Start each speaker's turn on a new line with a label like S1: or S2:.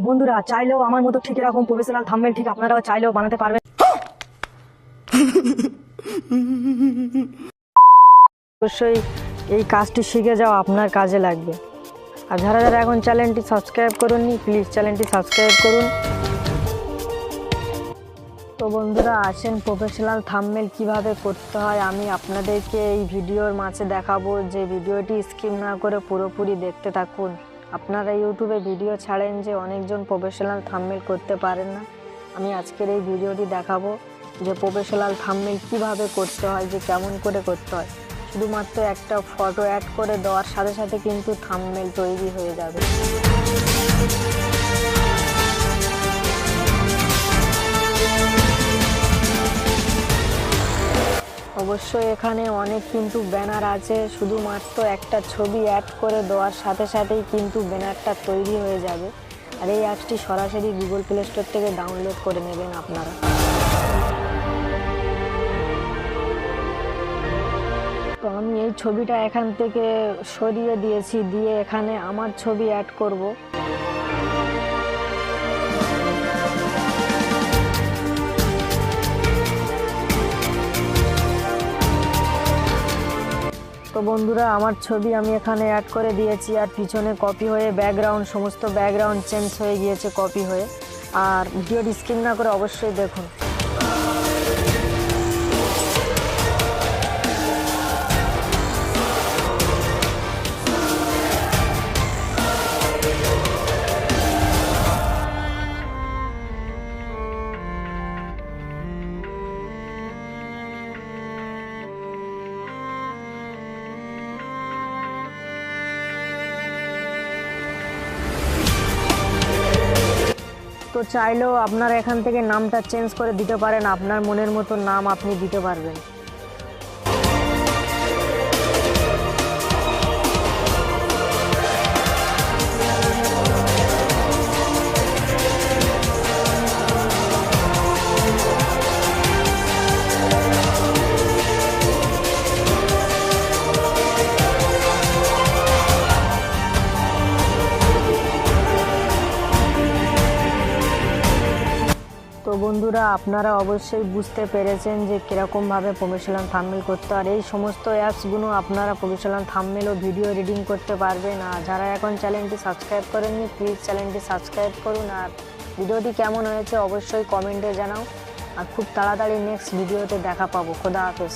S1: বন্ধুরা চাইলেও আমার মতো ঠিক এরকম প্রফেশনাল থাম্বনেল ঠিক আপনারাও চাইলেও বানাতে পারবেন। অবশ্যই এই কাজটি শিখে যাওয়া আপনার কাজে লাগবে। আর যারা যারা এখন চ্যানেলটি সাবস্ক্রাইব করুননি, প্লিজ চ্যানেলটি সাবস্ক্রাইব করুন। তো বন্ধুরা আসেন প্রফেশনাল থাম্বনেল কিভাবে করতে হয় আমি আপনাদেরকে এই ভিডিওর মাঝে দেখাবো, যে ভিডিওটি স্কিপ না করে পুরোপুরি দেখতে থাকুন। আপনারা ইউটিউবে ভিডিও ছাড়েন যে অনেকজন প্রফেশনাল থাম্বনেল করতে পারেন না, আমি আজকের এই ভিডিওটি দেখাবো যে প্রফেশনাল থাম্বনেল কিভাবে করতে হয়, যে কেমন করে করতে হয়। শুধুমাত্র একটা ফটো অ্যাড করে দেওয়ার সাথে সাথে কিন্তু থাম্বনেল তৈরি হয়ে যাবে। অবশ্যই এখানে অনেক কিন্তু ব্যানার আছে, শুধুমাত্র একটা ছবি অ্যাড করে দেওয়ার সাথে সাথেই কিন্তু ব্যানারটা তৈরি হয়ে যাবে। আর এই অ্যাপসটি সরাসরি গুগল প্লে স্টোর থেকে ডাউনলোড করে নেবেন আপনারা। তো আমি এই ছবিটা এখান থেকে সরিয়ে দিয়েছি, দিয়ে এখানে আমার ছবি অ্যাড করব। তো বন্ধুরা আমার ছবি আমি এখানে অ্যাড করে দিয়েছি, আর পিছনে কপি হয়ে ব্যাকগ্রাউন্ড সমস্ত ব্যাকগ্রাউন্ড চেঞ্জ হয়ে গিয়েছে কপি হয়ে। আর ভিডিওটি স্কিপ না করে অবশ্যই দেখুন। তো চাইলেও আপনারা এখান থেকে নামটা চেঞ্জ করে দিতে পারেন, আপনার মনের মতো নাম আপনি দিতে পারবেন। তো বন্ধুরা আপনারা অবশ্যই বুঝতে পেরেছেন যে কীরকমভাবে প্রফেশনাল থাম্বনেল করতে হয়। আর এই সমস্ত অ্যাপসগুলো আপনারা প্রফেশনাল থাম্বনেল ও ভিডিও এডিটিং করতে পারবেন। আর যারা এখন চ্যানেলটি সাবস্ক্রাইব করেননি, প্লিজ চ্যানেলটি সাবস্ক্রাইব করুন। আর ভিডিওটি কেমন হয়েছে অবশ্যই কমেন্টে জানাও। আর খুব তাড়াতাড়ি নেক্সট ভিডিওতে দেখা পাবো। খোদা হাফেজ।